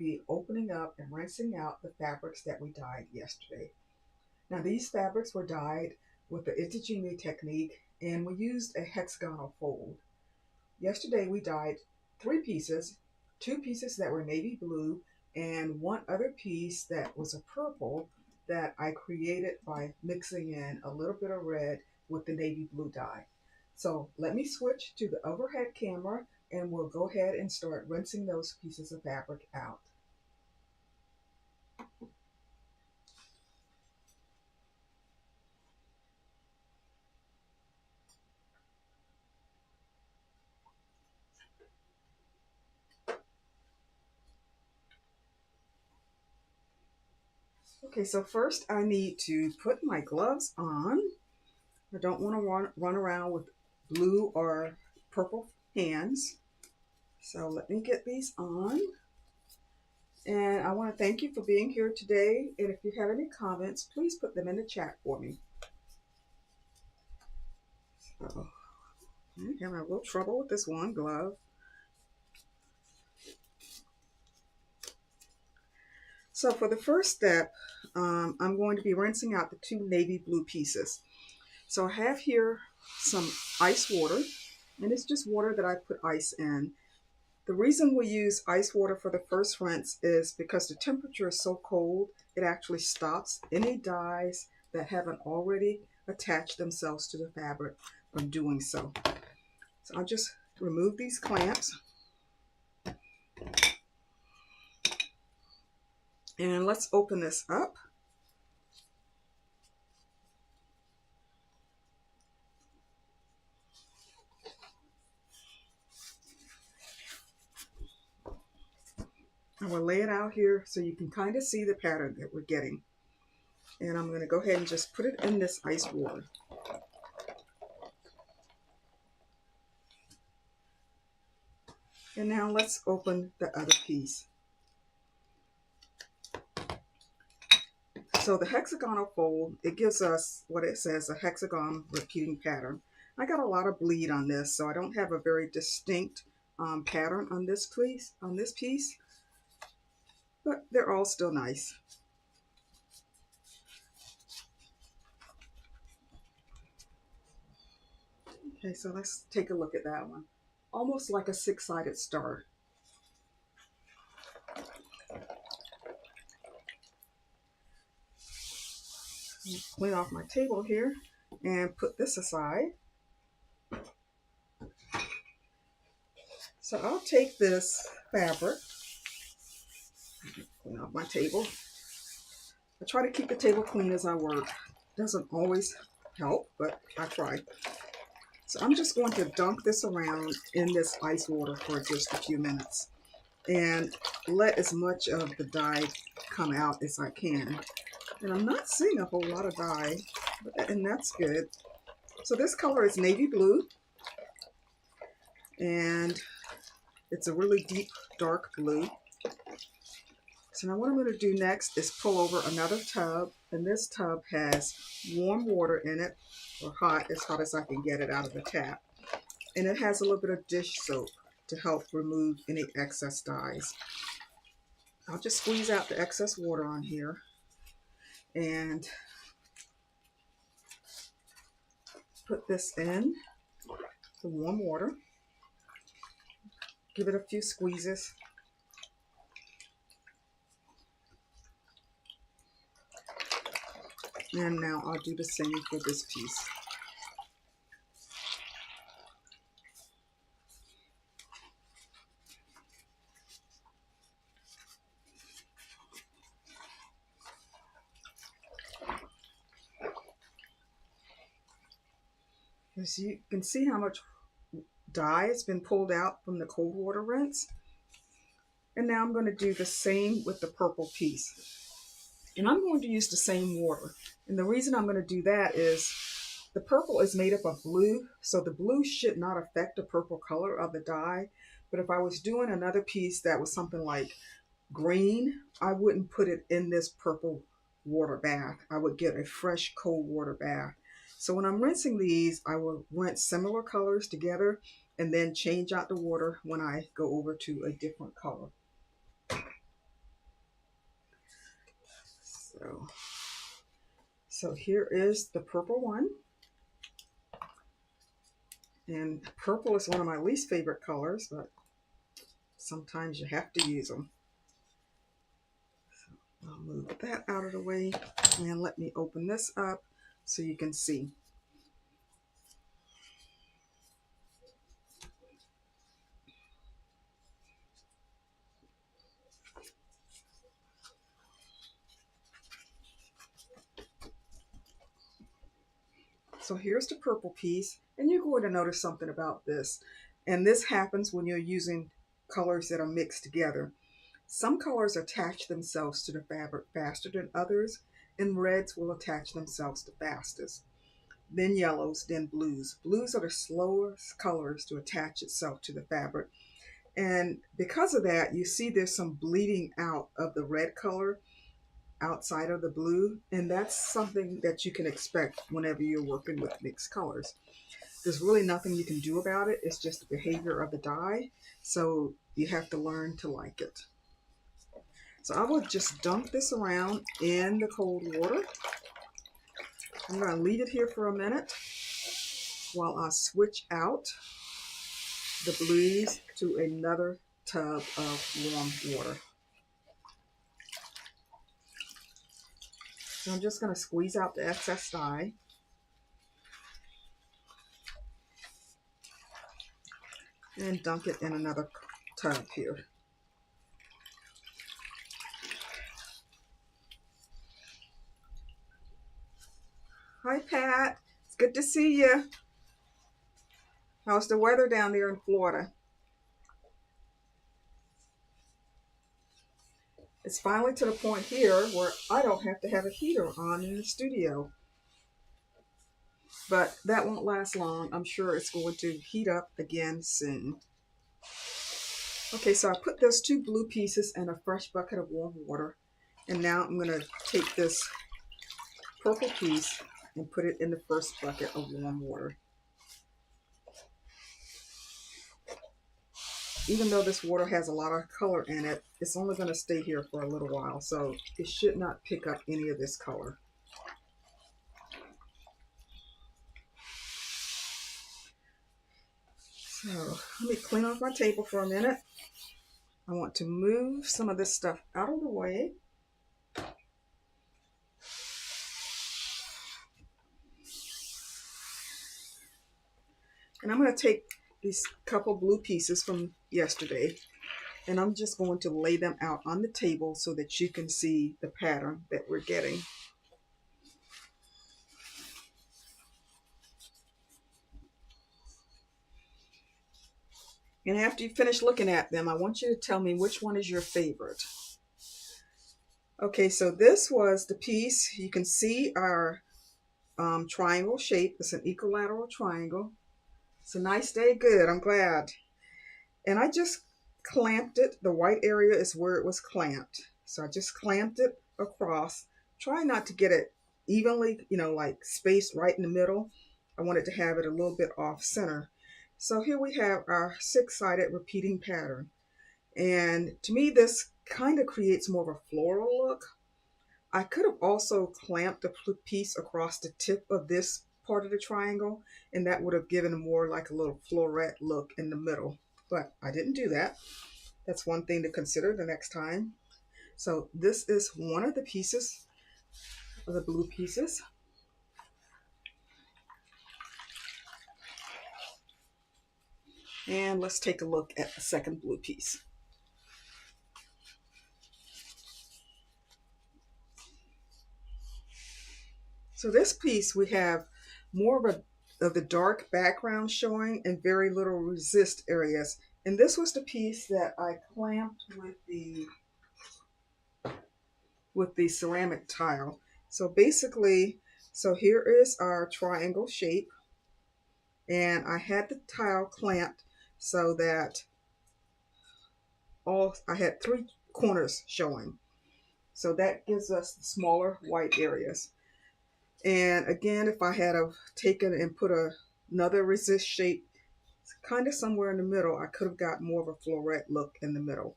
be opening up and rinsing out the fabrics that we dyed yesterday. Now these fabrics were dyed with the Itajime technique, and we used a hexagonal fold. Yesterday we dyed 3 pieces, 2 pieces that were navy blue and one other piece that was a purple that I created by mixing in a little bit of red with the navy blue dye. So let me switch to the overhead camera and we'll go ahead and start rinsing those pieces of fabric out. Okay, so first I need to put my gloves on. I don't want to run around with blue or purple hands. So let me get these on. And I want to thank you for being here today. And if you have any comments, please put them in the chat for me. So I'm having a little trouble with this one glove. So for the first step, I'm going to be rinsing out the 2 navy blue pieces. So I have here some ice water, and it's just water that I put ice in. The reason we use ice water for the first rinse is because the temperature is so cold, it actually stops any dyes that haven't already attached themselves to the fabric from doing so. So I'll just remove these clamps. And let's open this up. I will lay it out here so you can kind of see the pattern that we're getting. And I'm going to go ahead and just put it in this ice water. And now let's open the other piece. So the hexagonal fold, it gives us what it says, a hexagon repeating pattern. I got a lot of bleed on this, so I don't have a very distinct pattern on this piece, but they're all still nice. Okay, so let's take a look at that one. Almost like a 6-sided star. Clean off my table here and put this aside. So I'll take this fabric, clean off my table. I try to keep the table clean as I work. Doesn't always help, but I try. So I'm just going to dunk this around in this ice water for just a few minutes and let as much of the dye come out as I can. And I'm not seeing a whole lot of dye, and that's good. So this color is navy blue, and it's a really deep, dark blue. So now what I'm going to do next is pull over another tub, and this tub has warm water in it, or hot, as hot as I can get it out of the tap. And it has a little bit of dish soap to help remove any excess dyes. I'll just squeeze out the excess water on here and put this in the warm water. Give it a few squeezes. And now I'll do the same for this piece. As you can see how much dye has been pulled out from the cold water rinse. And now I'm going to do the same with the purple piece. And I'm going to use the same water. And the reason I'm going to do that is the purple is made up of blue, so the blue should not affect the purple color of the dye. But if I was doing another piece that was something like green, I wouldn't put it in this purple water bath. I would get a fresh cold water bath. So when I'm rinsing these, I will rinse similar colors together and then change out the water when I go over to a different color. So here is the purple one. And purple is one of my least favorite colors, but sometimes you have to use them. So I'll move that out of the way and let me open this up so you can see. So here's the purple piece, and you're going to notice something about this. And this happens when you're using colors that are mixed together. Some colors attach themselves to the fabric faster than others, and reds will attach themselves the fastest. Then yellows, then blues. Blues are the slowest colors to attach itself to the fabric. And because of that, you see there's some bleeding out of the red color outside of the blue, and that's something that you can expect whenever you're working with mixed colors. There's really nothing you can do about it. It's just the behavior of the dye, so you have to learn to like it. So I will just dunk this around in the cold water. I'm going to leave it here for a minute while I switch out the blues to another tub of warm water. So I'm just going to squeeze out the excess dye. And dunk it in another tub here. Hi Pat, it's good to see you. How's the weather down there in Florida? It's finally to the point here where I don't have to have a heater on in the studio. But that won't last long. I'm sure it's going to heat up again soon. Okay, so I put those two blue pieces in a fresh bucket of warm water. And now I'm going to take this purple piece and put it in the first bucket of warm water. Even though this water has a lot of color in it, it's only going to stay here for a little while, so it should not pick up any of this color. So let me clean off my table for a minute. I want to move some of this stuff out of the way. And I'm going to take these couple blue pieces from yesterday, and I'm just going to lay them out on the table so that you can see the pattern that we're getting. And after you finish looking at them, I want you to tell me which one is your favorite. Okay, so this was the piece. You can see our triangle shape. It's an equilateral triangle. It's a nice day. Good, I'm glad. And I just clamped it. The white area is where it was clamped. So I just clamped it across. Try not to get it evenly, like spaced right in the middle. I wanted to have it a little bit off center. So here we have our six-sided repeating pattern. And to me, this kind of creates more of a floral look. I could have also clamped the piece across the tip of this part of the triangle, and that would have given more like a little floret look in the middle. But I didn't do that. That's one thing to consider the next time. So this is one of the pieces, of the blue pieces. And let's take a look at the second blue piece. So this piece, we have more of the dark background showing and very little resist areas. And this was the piece that I clamped with the ceramic tile. So basically, so here is our triangle shape. And I had the tile clamped so that I had three corners showing. So that gives us the smaller white areas. And again, if I had taken and put another resist shape kind of somewhere in the middle, I could have got more of a floret look in the middle.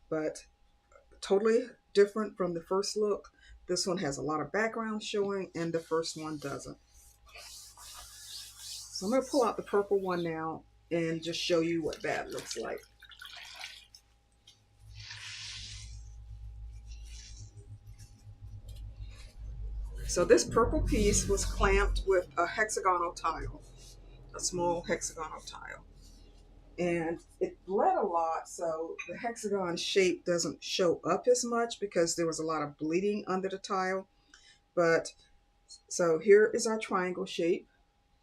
But totally different from the first look. This one has a lot of background showing and the first one doesn't. So I'm going to pull out the purple one now and just show you what that looks like. So this purple piece was clamped with a hexagonal tile, a small hexagonal tile. And it bled a lot, so the hexagon shape doesn't show up as much because there was a lot of bleeding under the tile. But so here is our triangle shape,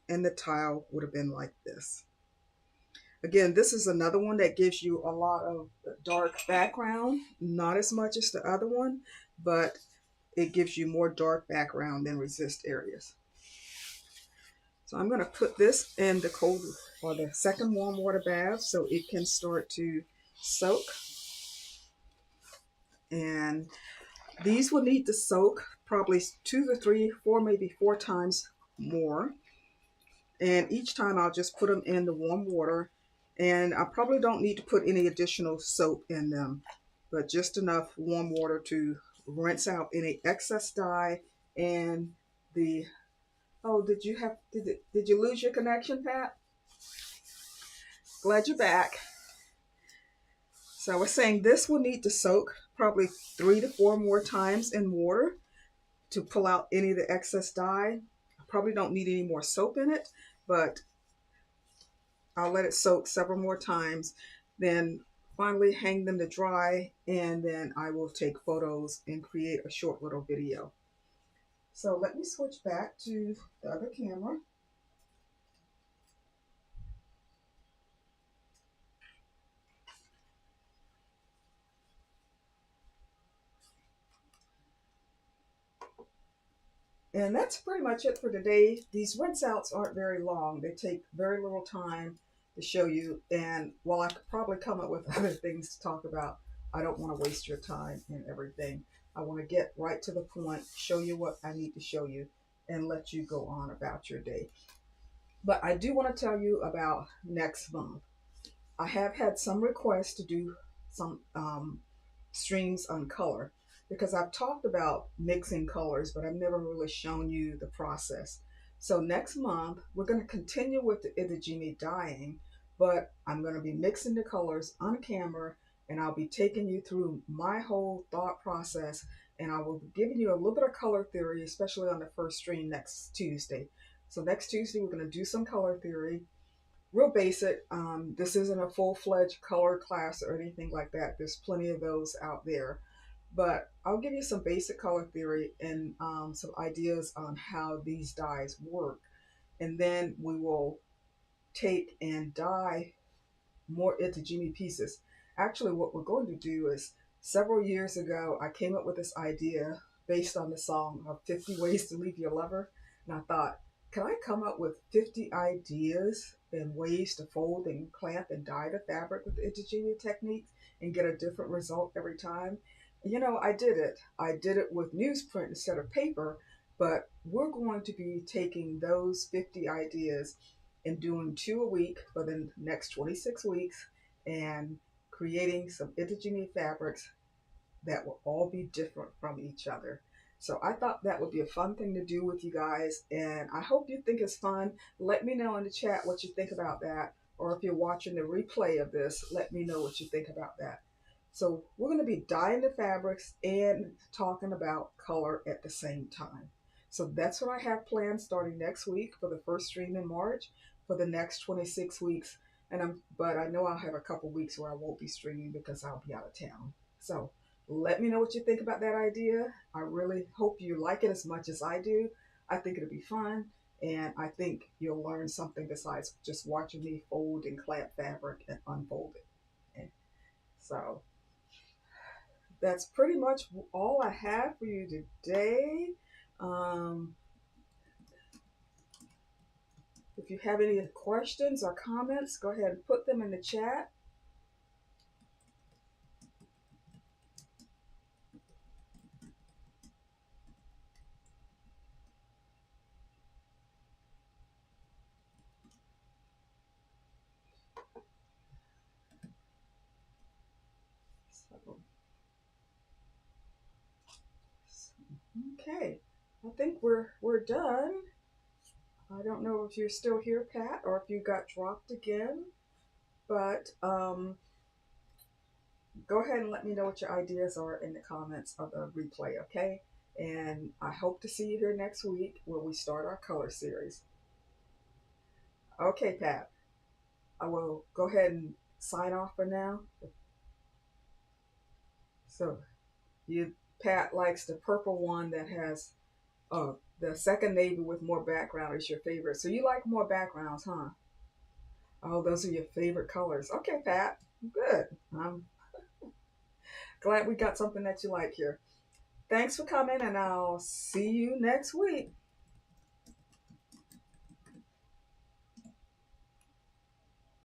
and the tile would have been like this. Again, this is another one that gives you a lot of dark background, not as much as the other one, but it gives you more dark background than resist areas. So I'm going to put this in the cold or the second warm water bath so it can start to soak. And these will need to soak probably 2 to 3, 4, maybe 4 times more. And each time I'll just put them in the warm water. And I probably don't need to put any additional soap in them, but just enough warm water to rinse out any excess dye and the, oh, did you lose your connection, Pat? Glad you're back. So I was saying this will need to soak probably 3 to 4 more times in water to pull out any of the excess dye. I probably don't need any more soap in it, but I'll let it soak several more times, then finally hang them to dry, and then I will take photos and create a short little video. So let me switch back to the other camera. And that's pretty much it for today. These rinse outs aren't very long. They take very little time to show you. And while I could probably come up with other things to talk about, I don't want to waste your time and everything. I want to get right to the point, show you what I need to show you, and let you go on about your day. But I do want to tell you about next month. I have had some requests to do some streams on color because I've talked about mixing colors, but I've never really shown you the process. So next month, we're going to continue with the Itajime dyeing, but I'm going to be mixing the colors on camera, and I'll be taking you through my whole thought process, and I will be giving you a little bit of color theory, especially on the first stream next Tuesday. So next Tuesday, we're going to do some color theory. Real basic. This isn't a full-fledged color class or anything like that. There's plenty of those out there. But I'll give you some basic color theory and some ideas on how these dyes work. And then we will take and dye more Itajime pieces. Actually, what we're going to do is, several years ago, I came up with this idea based on the song of 50 Ways to Leave Your Lover. And I thought, can I come up with 50 ideas and ways to fold and clamp and dye the fabric with the Itajime techniques and get a different result every time? You know, I did it. I did it with newsprint instead of paper, but we're going to be taking those 50 ideas and doing 2 a week for the next 26 weeks and creating some Itajime fabrics that will all be different from each other. So I thought that would be a fun thing to do with you guys, and I hope you think it's fun. Let me know in the chat what you think about that, or if you're watching the replay of this, let me know what you think about that. So we're going to be dyeing the fabrics and talking about color at the same time. So that's what I have planned starting next week for the first stream in March for the next 26 weeks. But I know I'll have a couple weeks where I won't be streaming because I'll be out of town. So let me know what you think about that idea. I really hope you like it as much as I do. I think it'll be fun, and I think you'll learn something besides just watching me fold and clamp fabric and unfold it. And so that's pretty much all I have for you today. If you have any questions or comments, go ahead and put them in the chat. So, I think we're done. I don't know if you're still here, Pat, or if you got dropped again, but go ahead and let me know what your ideas are in the comments of the replay, okay? And I hope to see you here next week where we start our color series. Okay, Pat, I will go ahead and sign off for now. So you, Pat likes the purple one that has the second navy with more background is your favorite. So you like more backgrounds, huh? Oh, those are your favorite colors. Okay, Pat, good. I'm glad we got something that you like here. Thanks for coming, and I'll see you next week.